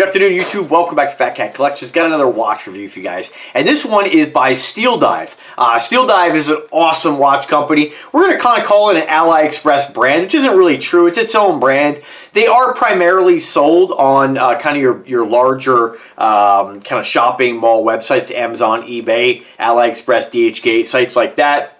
afternoon, YouTube. Welcome back to Fat Cat Collections. Got another watch review for you guys. And this one is by Steeldive. Steeldive is an awesome watch company. We're going to kind of call it an Aliexpress brand, which isn't really true. It's its own brand. They are primarily sold on kind of your larger kind of shopping mall websites, Amazon, eBay, Aliexpress, DHgate, sites like that.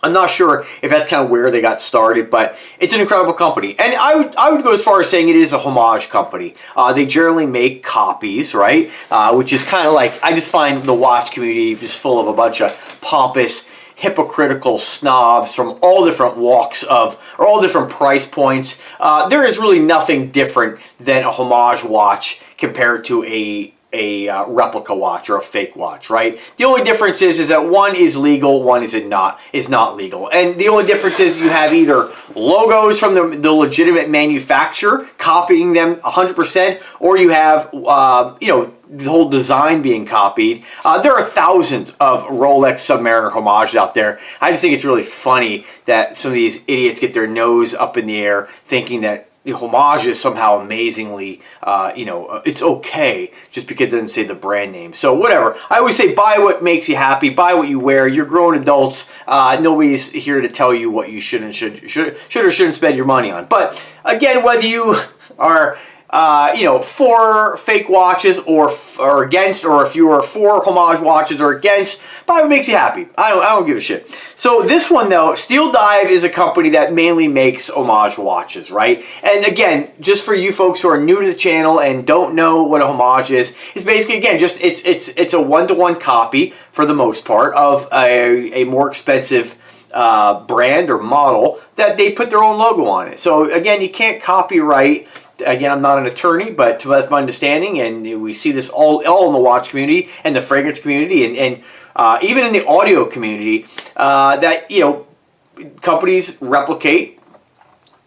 I'm not sure if that's kind of where they got started, but it's an incredible company. And I would go as far as saying it is a homage company. They generally make copies, right? Which is kind of like, I just find the watch community just full of a bunch of pompous, hypocritical snobs from all different walks of, or all different price points. There is really nothing different than a homage watch compared to a replica watch or a fake watch, right? The only difference is that one is legal, one is not legal. And the only difference is you have either logos from the legitimate manufacturer copying them 100%, or you have you know, the whole design being copied. There are thousands of Rolex Submariner homages out there. I just think it's really funny that some of these idiots get their nose up in the air thinking that the homage is somehow amazingly, you know, it's okay just because it doesn't say the brand name. So whatever. I always say buy what makes you happy, buy what you wear. You're grown adults. Nobody's here to tell you what you should or shouldn't spend your money on. But again, whether you are you know, for fake watches or against, or if you are for homage watches or against, buy what makes you happy. I don't give a shit. So this one though, Steeldive is a company that mainly makes homage watches, right? And again, just for you folks who are new to the channel and don't know what a homage is, it's basically, again, just it's a one-to-one copy for the most part of a more expensive brand or model that they put their own logo on it. So again, you can't copyright. Again, I'm not an attorney, but that's my understanding, and we see this all in the watch community and the fragrance community, and even in the audio community, that, you know, companies replicate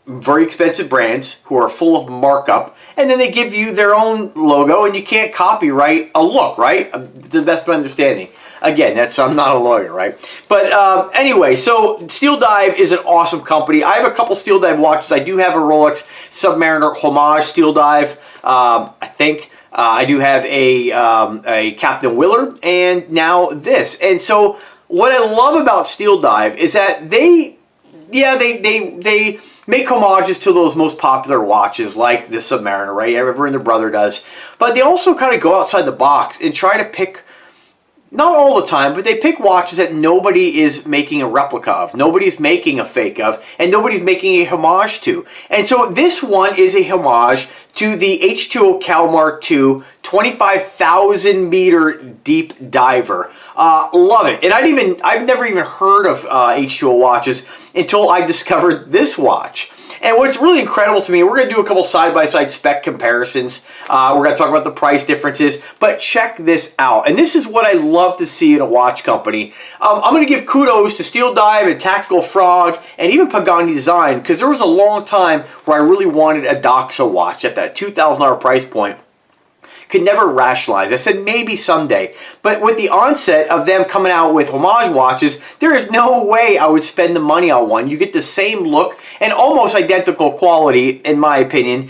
very expensive brands who are full of markup, and then they give you their own logo, and you can't copyright a look, right? To the best of my understanding. Again, I'm not a lawyer, right? But anyway, so Steeldive is an awesome company. I have a couple Steeldive watches. I do have a Rolex Submariner homage Steeldive. I think I do have a Captain Willard, and now this. And so what I love about Steeldive is that they make homages to those most popular watches like the Submariner, right? Everyone and their brother does. But they also kind of go outside the box and try to pick, not all the time, but they pick watches that nobody is making a replica of, nobody's making a fake of, and nobody's making a homage to. And so this one is a homage to the H2O Calmar 2 25,000 meter deep diver. Love it. And I've never even heard of H2O watches until I discovered this watch. And what's really incredible to me, we're going to do a couple side-by-side spec comparisons. We're going to talk about the price differences, but check this out. And this is what I love to see in a watch company. I'm going to give kudos to Steeldive and Tactical Frog and even Pagani Design, because there was a long time where I really wanted a Doxa watch at that $2,000 price point. Could never rationalize. I said maybe someday. But with the onset of them coming out with homage watches, there is no way I would spend the money on one. You get the same look and almost identical quality, in my opinion,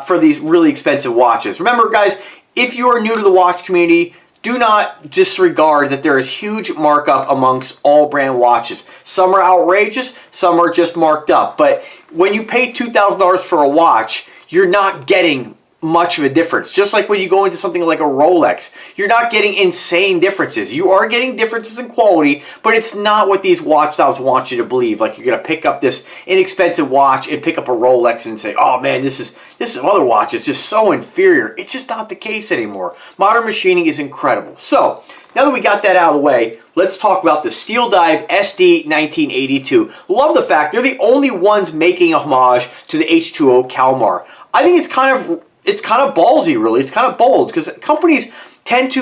for these really expensive watches. Remember, guys, if you are new to the watch community, do not disregard that there is huge markup amongst all brand watches. Some are outrageous, some are just marked up. But when you pay $2,000 for a watch, you're not getting much of a difference. Just like when you go into something like a Rolex, you're not getting insane differences. You are getting differences in quality, but it's not what these watch snobs want you to believe. Like you're going to pick up this inexpensive watch and pick up a Rolex and say, oh man, this other watch is just so inferior. It's just not the case anymore. Modern machining is incredible. So now that we got that out of the way, let's talk about the Steeldive SD1982. Love the fact they're the only ones making a homage to the H2O Calmar. I think it's kind of ballsy, really. It's kind of bold, because companies tend to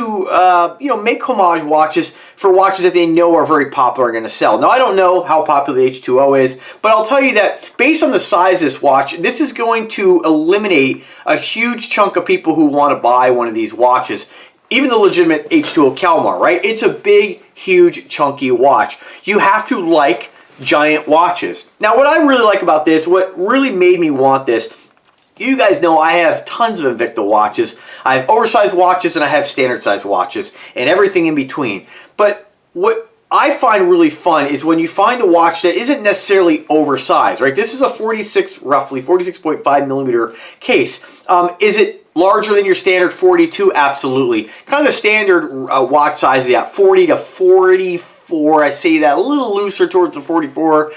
you know, make homage watches for watches that they know are very popular and going to sell. Now, I don't know how popular the H2O is, but I'll tell you that based on the size of this watch, this is going to eliminate a huge chunk of people who want to buy one of these watches. Even the legitimate H2O Calmar, right? It's a big, huge, chunky watch. You have to like giant watches. Now, what I really like about this, what really made me want this, You guys know I have tons of Invicta watches. I have oversized watches and I have standard size watches and everything in between. But what I find really fun is when you find a watch that isn't necessarily oversized, right? This is a roughly 46.5 millimeter case. Is it larger than your standard 42? Absolutely. Kind of the standard watch size, yeah, 40 to 44. I say that a little looser towards the 44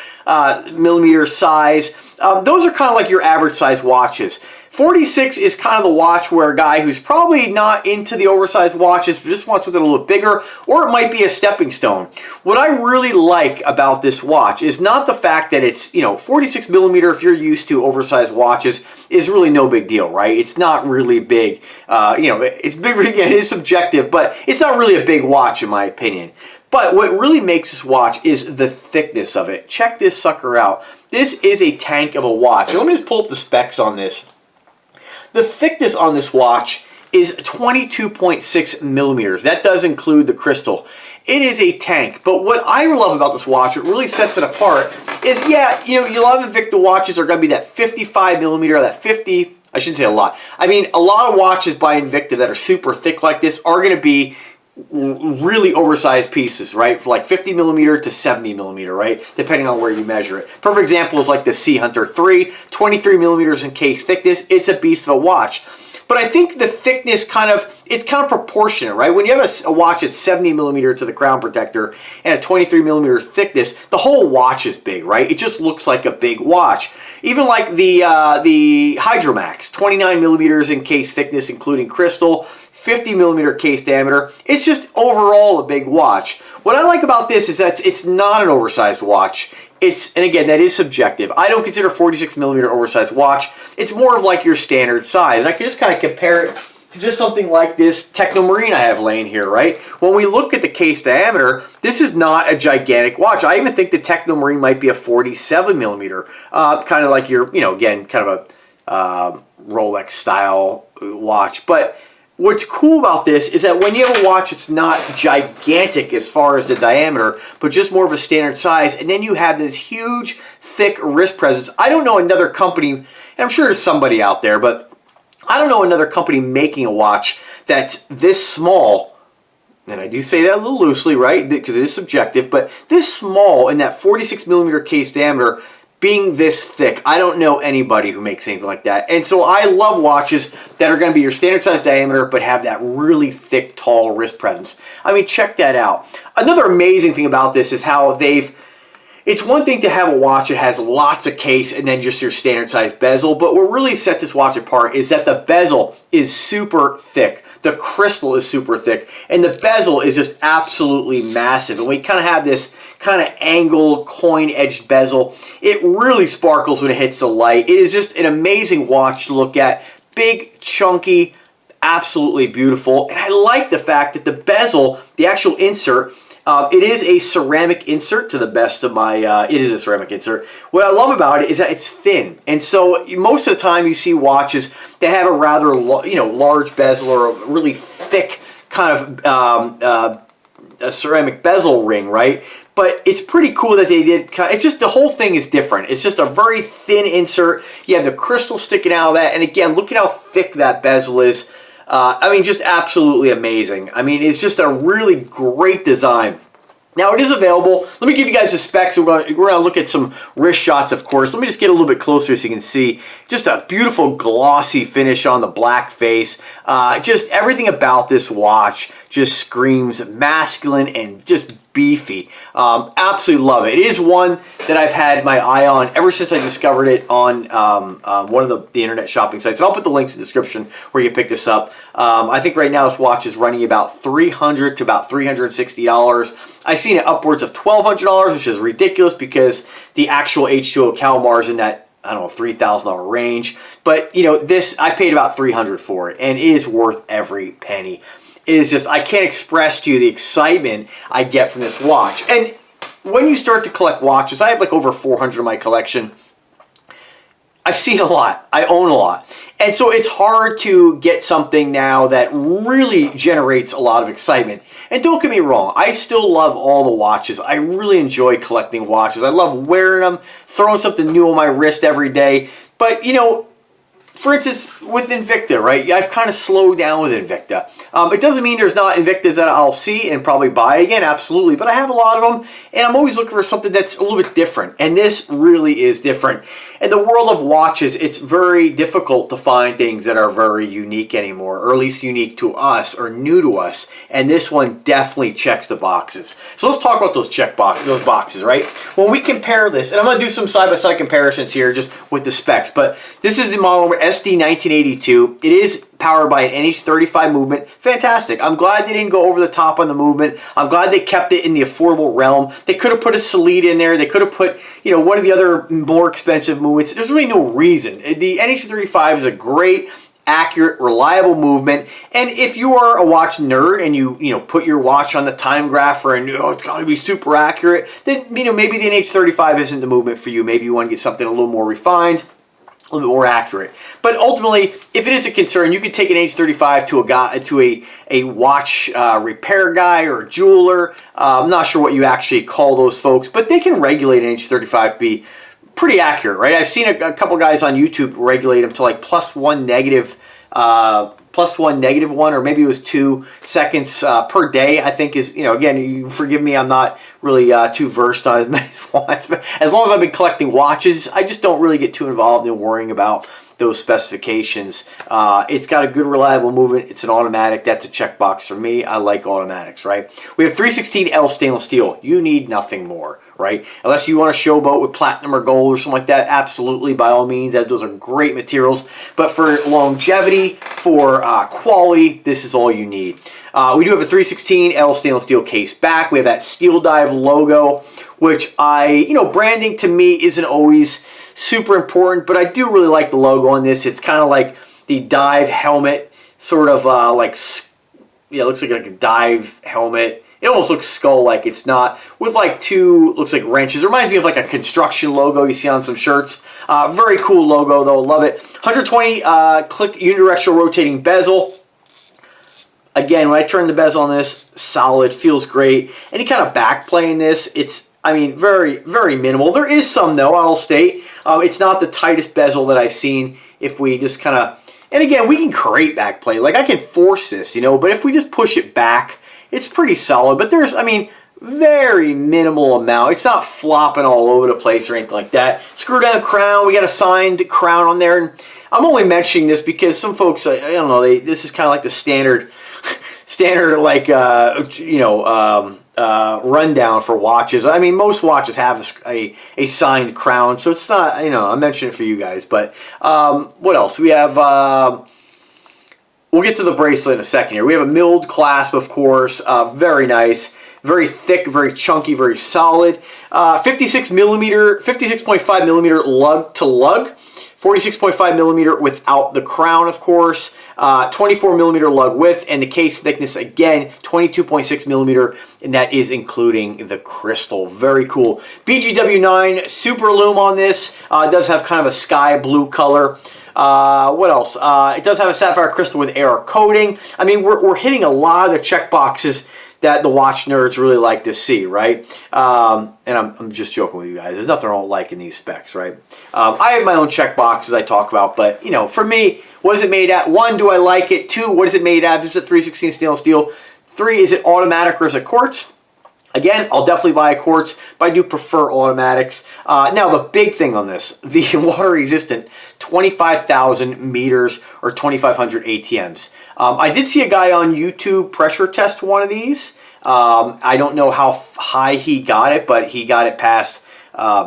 millimeter size. Those are kind of like your average size watches. 46 is kind of the watch where a guy who's probably not into the oversized watches just wants something a little bigger, or it might be a stepping stone. What I really like about this watch is not the fact that it's, 46 millimeter, if you're used to oversized watches, is really no big deal, right? It's not really big. It's big, again, it is subjective, but it's not really a big watch in my opinion. But what really makes this watch is the thickness of it. Check this sucker out. This is a tank of a watch. Let me just pull up the specs on this. The thickness on this watch is 22.6 millimeters. That does include the crystal. It is a tank, but what I love about this watch, what really sets it apart, is a lot of the Invicta watches are going to be that 55 millimeter, that 50, I shouldn't say a lot. I mean, a lot of watches by Invicta that are super thick like this are going to be really oversized pieces, right? For like 50 millimeter to 70 millimeter, right? Depending on where you measure it. Perfect example is like the Sea Hunter 3, 23 millimeters in case thickness. It's a beast of a watch. But I think the thickness it's kind of proportionate, right? When you have a watch that's 70 millimeter to the crown protector and a 23 millimeter thickness, the whole watch is big, right? It just looks like a big watch. Even like the Hydromax, 29 millimeters in case thickness, including crystal, 50 millimeter case diameter. It's just overall a big watch. What I like about this is that it's not an oversized watch. And again, that is subjective. I don't consider 46 millimeter oversized watch. It's more of like your standard size. And I can just kind of compare it to just something like this Technomarine I have laying here, right? When we look at the case diameter, this is not a gigantic watch. I even think the Technomarine might be a 47 millimeter. Kind of like your, again, kind of a Rolex style watch. But what's cool about this is that when you have a watch, it's not gigantic as far as the diameter, but just more of a standard size, and then you have this huge, thick wrist presence. I don't know another company, and I'm sure there's somebody out there, but I don't know another company making a watch that's this small, and I do say that a little loosely, right, because it is subjective, but this small in that 46 millimeter case diameter, being this thick. I don't know anybody who makes anything like that. And so I love watches that are going to be your standard size diameter but have that really thick, tall wrist presence. I mean, check that out. Another amazing thing about this is how it's one thing to have a watch that has lots of case and then just your standard size bezel, but what really sets this watch apart is that the bezel is super thick. The crystal is super thick, and the bezel is just absolutely massive. And we kind of have this kind of angled, coin-edged bezel. It really sparkles when it hits the light. It is just an amazing watch to look at. Big, chunky, absolutely beautiful. And I like the fact that the bezel, the actual insert, it is a ceramic insert to the best of my, it is a ceramic insert. What I love about it is that it's thin. And so most of the time you see watches that have a rather, large bezel or a really thick kind of a ceramic bezel ring, right? But it's pretty cool that they did, it's just the whole thing is different. It's just a very thin insert. You have the crystal sticking out of that. And again, look at how thick that bezel is. I mean, just absolutely amazing. I mean, it's just a really great design. Now, it is available. Let me give you guys the specs. We're going to look at some wrist shots, of course. Let me just get a little bit closer so you can see. Just a beautiful glossy finish on the black face. Just everything about this watch just screams masculine and just beefy. Absolutely love it. It is one that I've had my eye on ever since I discovered it on one of the internet shopping sites. And I'll put the links in the description where you pick this up. I think right now this watch is running about $300 to about $360. I've seen it upwards of $1,200, which is ridiculous because the actual H2O Calmar is in that, I don't know, $3,000 range. But, this, I paid about $300 for it, and it is worth every penny. It is just, I can't express to you the excitement I get from this watch. And when you start to collect watches, I have like over 400 in my collection. I've seen a lot. I own a lot. And so it's hard to get something now that really generates a lot of excitement. And don't get me wrong, I still love all the watches. I really enjoy collecting watches. I love wearing them, throwing something new on my wrist every day. But, for instance, with Invicta, right? I've kind of slowed down with Invicta. It doesn't mean there's not Invictas that I'll see and probably buy again, absolutely. But I have a lot of them, and I'm always looking for something that's a little bit different. And this really is different. In the world of watches, it's very difficult to find things that are very unique anymore, or at least unique to us or new to us. And this one definitely checks the boxes. So let's talk about those boxes, right? When we compare this, and I'm going to do some side-by-side comparisons here just with the specs, but this is the model number SD1982. It is powered by an NH35 movement. Fantastic. I'm glad they didn't go over the top on the movement. I'm glad they kept it in the affordable realm. They could have put a Solid in there. They could have put, you know, one of the other more expensive movements. There's really no reason. The NH35 is a great, accurate, reliable movement. And if you are a watch nerd and you put your watch on the time grapher and it's got to be super accurate, then maybe the NH35 isn't the movement for you. Maybe you want to get something a little more refined, a little bit more accurate. But ultimately, if it is a concern, you could take an H35 to a watch repair guy or a jeweler. I'm not sure what you actually call those folks, but they can regulate an H35 to be pretty accurate, right? I've seen a couple guys on YouTube regulate them to like +1 negative +1 or maybe it was 2 seconds per day. I think is, again, you forgive me, I'm not really too versed on as many watches, but as long as I've been collecting watches, I just don't really get too involved in worrying about those specifications. It's got a good reliable movement. It's an automatic. That's a checkbox for me. I like automatics, right? We have 316L stainless steel. You need nothing more, right? Unless you want to showboat with platinum or gold or something like that, absolutely, by all means. Those are great materials. But for longevity, for quality, this is all you need. We do have a 316L stainless steel case back. We have that Steeldive logo, which branding to me isn't always super important, but I do really like the logo on this. It's kind of like the dive helmet, sort of it looks like a dive helmet. It almost looks skull-like. It's not, with like two, looks like wrenches. It reminds me of like a construction logo you see on some shirts. Very cool logo though, love it. 120 click unidirectional rotating bezel. Again, when I turn the bezel on this, solid, feels great. Any kind of back play in this, it's, very, very minimal. There is some though, I'll state. It's not the tightest bezel that I've seen. If we just kind of, and again, we can create back play. Like I can force this, but if we just push it back, it's pretty solid. But there's, very minimal amount. It's not flopping all over the place or anything like that. Screw down crown. We got a signed crown on there. And I'm only mentioning this because some folks, I don't know, this is kind of like the standard like, rundown for watches. Most watches have a signed crown, so it's not, I mentioned it for you guys. But what else? We have, we'll get to the bracelet in a second here. We have a milled clasp, of course, very nice. Very thick, very chunky, very solid. 56.5 millimeter lug to lug. 46.5 millimeter without the crown, of course. 24 millimeter lug width, and the case thickness, again, 22.6 millimeter, and that is including the crystal. Very cool. BGW9 super lume on this. It does have kind of a sky blue color. What else? It does have a sapphire crystal with air coating. We're hitting a lot of the check boxes that the watch nerds really like to see, right? And I'm just joking with you guys. There's nothing I don't like in these specs, right? I have my own check boxes I talk about, but for me, what is it made at? 1, do I like it? 2, what is it made at? Is it 316 stainless steel? 3, is it automatic or is it quartz? Again, I'll definitely buy a quartz, but I do prefer automatics. Now, the big thing on this, the water resistant, 25,000 meters or 2,500 ATMs. I did see a guy on YouTube pressure test one of these. I don't know how high he got it, but he got it past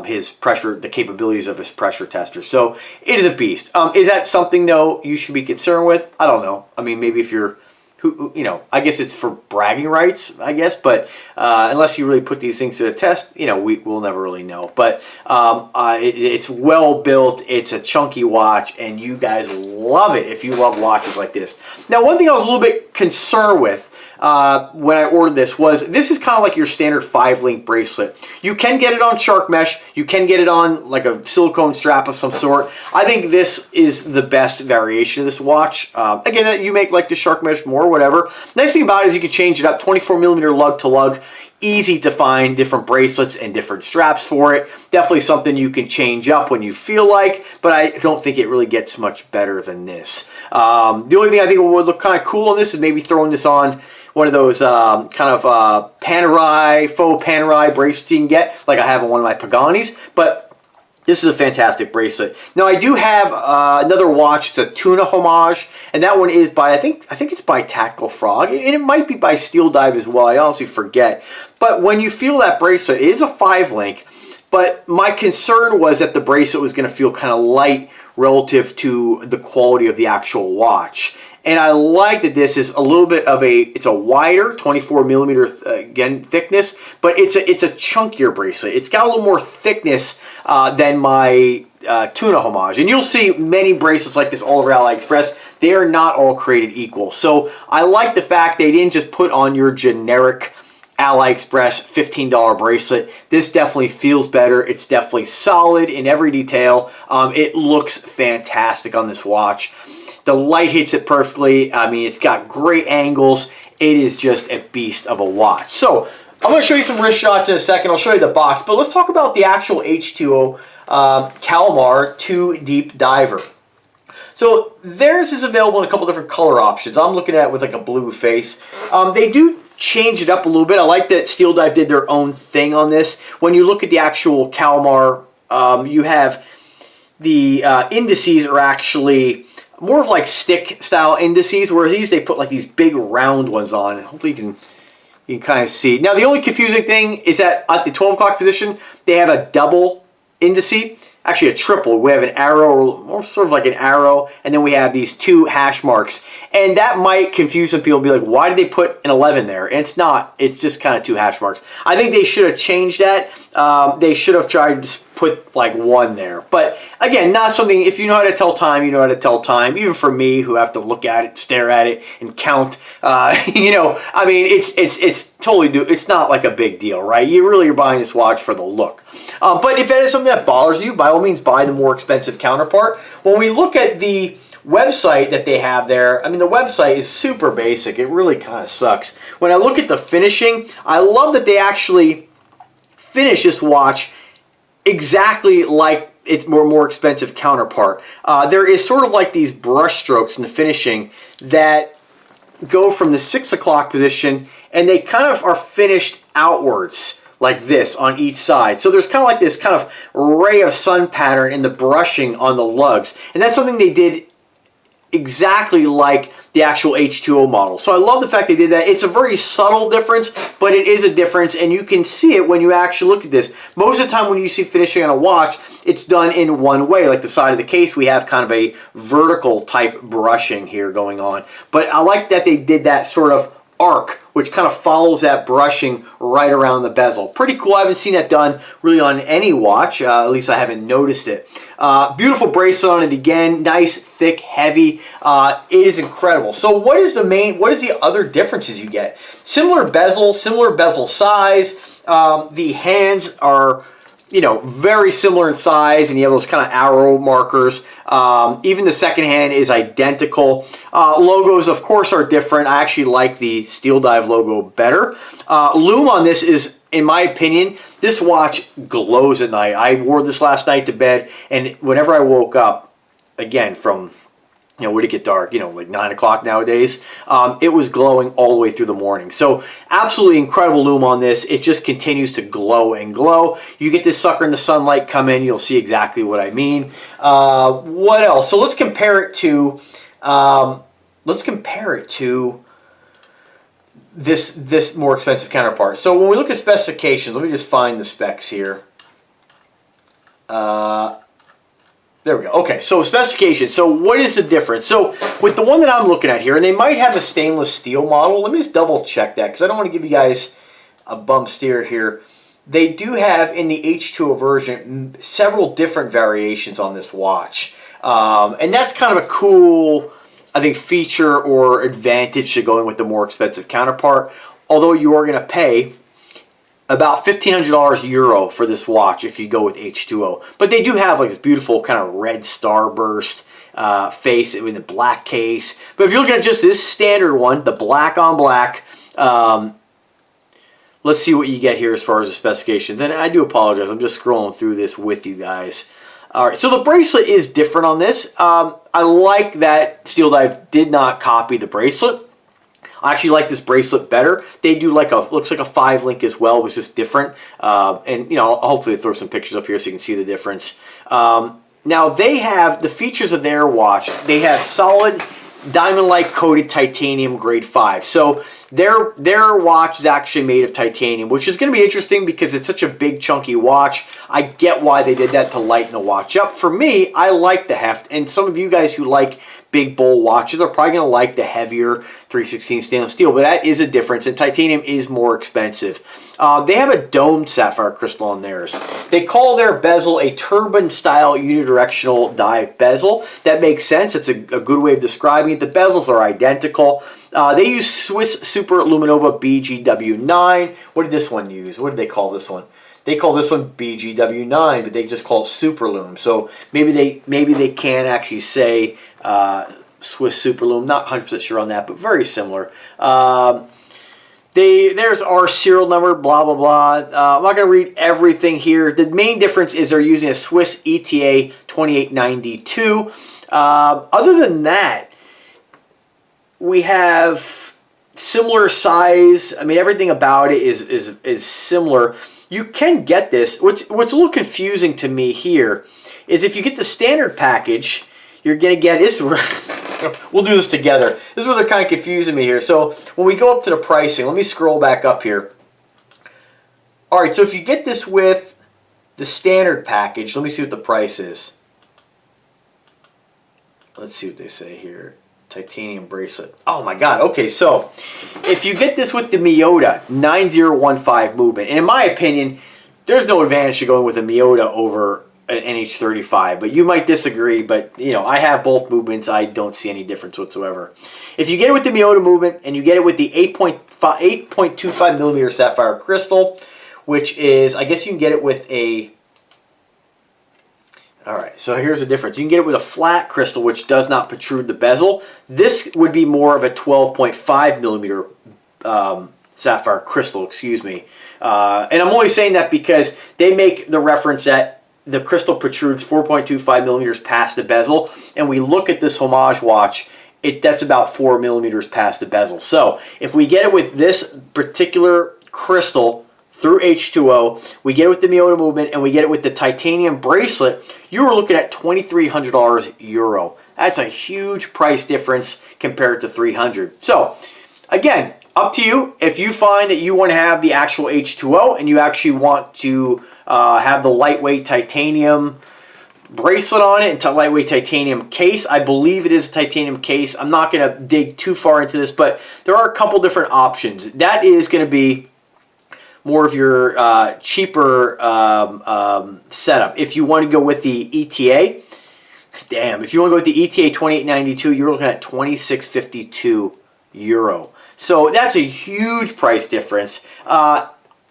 his pressure, the capabilities of his pressure tester. So it is a beast. Is that something though you should be concerned with? I don't know. Maybe if you're, I guess it's for bragging rights, I guess, but unless you really put these things to the test, we'll never really know. But it's well built, it's a chunky watch, and you guys will love it if you love watches like this. Now, one thing I was a little bit concerned with when I ordered this is kind of like your standard 5-link bracelet. You can get it on shark mesh. You can get it on like a silicone strap of some sort. I think this is the best variation of this watch. Again, you make like the shark mesh more, whatever. Nice thing about it is you can change it up. 24 millimeter lug to lug. easy to find different bracelets and different straps for it. Definitely something you can change up when you feel like, but I don't think it really gets much better than this. The only thing I think would look kind of cool on this is maybe throwing this on one of those faux Panerai bracelets you can get, like I have on one of my Paganis, but this is a fantastic bracelet. Now I do have another watch. It's a tuna homage, and that one is by I think it's by Tactical Frog, and it might be by Steeldive as well. I honestly forget. But when you feel that bracelet, it is a 5-link. But my concern was that the bracelet was going to feel kind of light relative to the quality of the actual watch. And I like that this is a little bit of it's a wider 24 millimeter again thickness, but it's a chunkier bracelet. It's got a little more thickness than my tuna homage. And you'll see many bracelets like this all over AliExpress. They are not all created equal. So I like the fact they didn't just put on your generic AliExpress $15 bracelet. This definitely feels better. It's definitely solid in every detail. It looks fantastic on this watch. The light hits it perfectly. I mean, it's got great angles. It is just a beast of a watch. So I'm going to show you some wrist shots in a second. I'll show you the box, but let's talk about the actual H2O Calmar 2 Deep Diver. So theirs is available in a couple different color options. I'm looking at it with like a blue face. They do change it up a little bit. I like that Steeldive did their own thing on this. When you look at the actual Calmar, you have the indices are actually more of like stick style indices, whereas these they put like these big round ones on. Hopefully you can kind of see. Now the only confusing thing is that at the 12 o'clock position they have a double indice, actually a triple. We have an arrow, or sort of like an arrow, and then we have these 2 hash marks, and that might confuse some people and be like, why did they put an 11 there? And it's not, it's just kind of 2 hash marks. I think they should have changed that. They should have tried to just put like 1 there. But again, not something, if you know how to tell time, you know how to tell time. Even for me, who have to look at it, stare at it, and count, you know, I mean, it's totally new. It's not like a big deal, right? You're buying this watch for the look. But if that is something that bothers you, by all means, buy the more expensive counterpart. When we look at the website that they have there, I mean, the website is super basic. It really kind of sucks. When I look at the finishing, I love that they actually finish this watch exactly like its more expensive counterpart. There is sort of like these brush strokes in the finishing that go from the 6 o'clock position, and they kind of are finished outwards like this on each side. So there's kind of like this kind of ray of sun pattern in the brushing on the lugs, and that's something they did exactly like the actual H2O model. So I love the fact they did that. It's a very subtle difference, but it is a difference, and you can see it when you actually look at this. Most of the time when you see finishing on a watch, it's done in one way. Like the side of the case, we have kind of a vertical type brushing here going on. But I like that they did that sort of arc, which kind of follows that brushing right around the bezel. Pretty cool. I haven't seen that done really on any watch. At least I haven't noticed it. Beautiful bracelet on it again. Nice, thick, heavy. It is incredible. So what is the other differences you get? Similar bezel size. The hands are, you know, very similar in size, and you have those kind of arrow markers. Even the second hand is identical. Logos, of course, are different. I actually like the Steeldive logo better. Lume on this is, in my opinion, this watch glows at night. I wore this last night to bed, and whenever I woke up, again, from, you know, would it get dark, you know, like 9 o'clock nowadays, it was glowing all the way through the morning. So absolutely incredible lume on this. It just continues to glow and glow. You get this sucker in the sunlight, come in, you'll see exactly what I mean. What else? So let's compare it to this more expensive counterpart. So when we look at specifications, let me just find the specs here. There we go. Okay, so specifications. So what is the difference? So with the one that I'm looking at here, and they might have a stainless steel model. Let me just double check that, because I don't want to give you guys a bump steer here. They do have, in the H2O version, several different variations on this watch. And that's kind of a cool, I think, feature or advantage to going with the more expensive counterpart. Although you are going to pay about €1,500 Euro for this watch if you go with H2O. But they do have like this beautiful kind of red starburst face with a black case. But if you're looking at just this standard one, the black on black, let's see what you get here as far as the specifications. And I do apologize, I'm just scrolling through this with you guys. All right, so the bracelet is different on this. I like that Steeldive did not copy the bracelet. I actually like this bracelet better. They do like looks like a 5-link as well, which is different. And you know, I'll hopefully throw some pictures up here so you can see the difference. Now they have the features of their watch. They have solid diamond-like coated titanium grade 5. So their watch is actually made of titanium, which is going to be interesting because it's such a big chunky watch. I get why they did that to lighten the watch up. For me, I like the heft, and some of you guys who like big bowl watches are probably going to like the heavier 3/16 stainless steel, but that is a difference, and titanium is more expensive. They have a domed sapphire crystal on theirs. They call their bezel a turban-style unidirectional dive bezel. That makes sense. It's a good way of describing it. The bezels are identical. They use Swiss Super Luminova BGW9. What did this one use? What did they call this one? They call this one BGW9, but they just call it Superlume. So maybe they can actually say Swiss Superlume. Not 100% sure on that, but very similar. There's our serial number, blah, blah, blah. I'm not going to read everything here. The main difference is they're using a Swiss ETA 2892. Other than that, we have similar size. I mean, everything about it is similar. You can get this. What's a little confusing to me here is if you get the standard package, you're going to get this. We'll do this together. This is where they're kind of confusing me here. So when we go up to the pricing, let me scroll back up here. All right, so if you get this with the standard package, let me see what the price is. Let's see what they say here. Titanium bracelet. Oh my God. Okay, so if you get this with the Miyota 9015 movement, and in my opinion, there's no advantage to going with a Miyota over an NH35, but you might disagree, but you know, I have both movements. I don't see any difference whatsoever. If you get it with the Miyota movement and you get it with the 8.25 millimeter sapphire crystal, which is, I guess you can get it with a, all right, so here's the difference. You can get it with a flat crystal, which does not protrude the bezel. This would be more of a 12.5 millimeter sapphire crystal, excuse me. And I'm only saying that because they make the reference that the crystal protrudes 4.25 millimeters past the bezel, and we look at this homage watch, that's about 4 millimeters past the bezel. So if we get it with this particular crystal through H2O, we get it with the Miyota movement, and we get it with the titanium bracelet, you are looking at $2,300 Euro. That's a huge price difference compared to $300. So again, up to you. If you find that you want to have the actual H2O and you actually want to have the lightweight titanium bracelet on it and lightweight titanium case. I believe it is a titanium case. I'm not going to dig too far into this, but there are a couple different options. That is going to be more of your cheaper setup. If you want to go with the ETA, if you want to go with the ETA 2892, you're looking at 2652 Euro. So that's a huge price difference.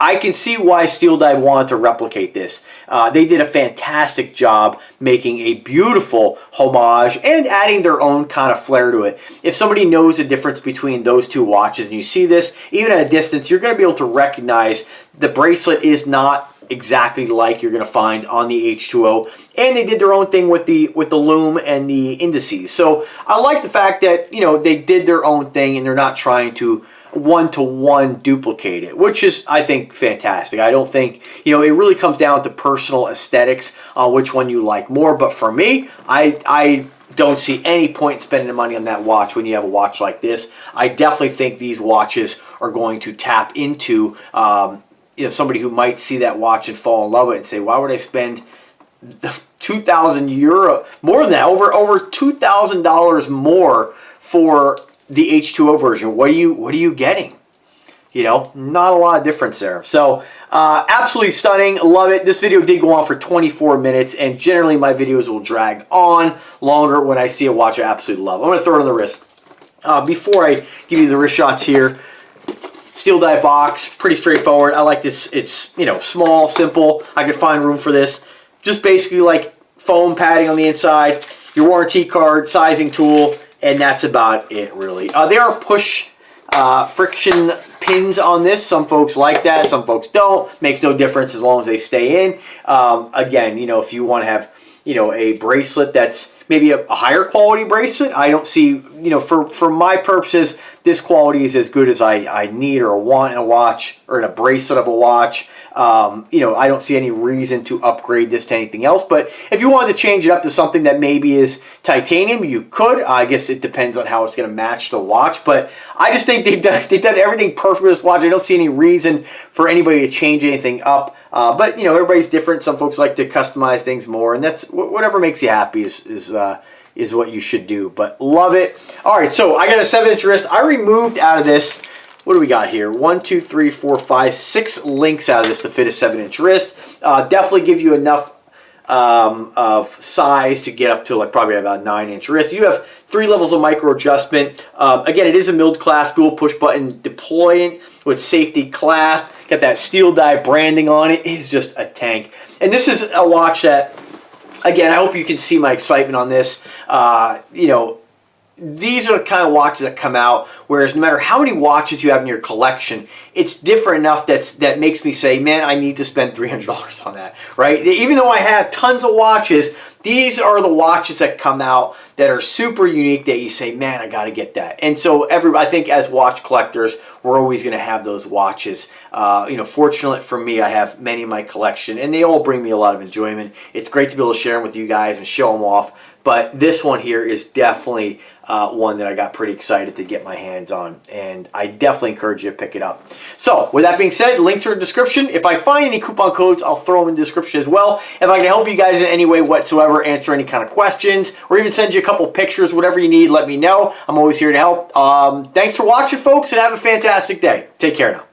I can see why Steeldive wanted to replicate this. They did a fantastic job making a beautiful homage and adding their own kind of flair to it. If somebody knows the difference between those two watches and you see this, even at a distance, you're going to be able to recognize the bracelet is not exactly like you're going to find on the H2O, and they did their own thing with the lume and the indices. So I like the fact that, you know, they did their own thing and they're not trying to one-to-one duplicate it, which is, I think, fantastic. I don't think, you know, it really comes down to personal aesthetics on which one you like more. But for me, I don't see any point in spending the money on that watch when you have a watch like this. I definitely think these watches are going to tap into you know, somebody who might see that watch and fall in love with it and say, why would I spend 2,000 euro, more than that, over $2,000 more for the H2O version? What are you getting? You know, not a lot of difference there. So absolutely stunning. Love it. This video did go on for 24 minutes, and generally my videos will drag on longer when I see a watch I absolutely love. I'm going to throw it on the wrist. Before I give you the wrist shots here, Steeldive box, pretty straightforward. I like this. It's, you know, small, simple. I could find room for this. Just basically like foam padding on the inside, your warranty card, sizing tool, and that's about it, really. They are push friction pins on this. Some folks like that, some folks don't. Makes no difference as long as they stay in. Again, you know, if you want to have, you know, a bracelet that's maybe a higher quality bracelet, I don't see, you know, for my purposes, this quality is as good as I need or want in a watch or in a bracelet of a watch. You know, I don't see any reason to upgrade this to anything else. But if you wanted to change it up to something that maybe is titanium, you could. I guess it depends on how it's going to match the watch. But I just think they've done everything perfect with this watch. I don't see any reason for anybody to change anything up. But you know, everybody's different. Some folks like to customize things more, and that's whatever makes you happy is what you should do. But love it. All right, so I got a 7-inch wrist. I removed out of this, what do we got here? 1, 2, 3, 4, 5, 6 links out of this to fit a 7-inch wrist. Definitely give you enough of size to get up to like probably about a 9-inch wrist. You have 3 levels of micro adjustment. Again, it is a milled clasp dual push button deployant with safety clasp. Got that Steeldive branding on it. It's just a tank. And this is a watch that, again, I hope you can see my excitement on this. You know, these are the kind of watches that come out, whereas no matter how many watches you have in your collection, it's different enough that makes me say, man, I need to spend $300 on that, right? Even though I have tons of watches, these are the watches that come out that are super unique that you say, man, I got to get that. And so I think as watch collectors, we're always going to have those watches. You know, fortunately for me, I have many in my collection, and they all bring me a lot of enjoyment. It's great to be able to share them with you guys and show them off. But this one here is definitely one that I got pretty excited to get my hands on, and I definitely encourage you to pick it up. So with that being said, links are in the description. If I find any coupon codes, I'll throw them in the description as well. If I can help you guys in any way whatsoever, answer any kind of questions, or even send you a couple pictures, whatever you need, let me know. I'm always here to help. Thanks for watching, folks, and have a fantastic day. Take care now.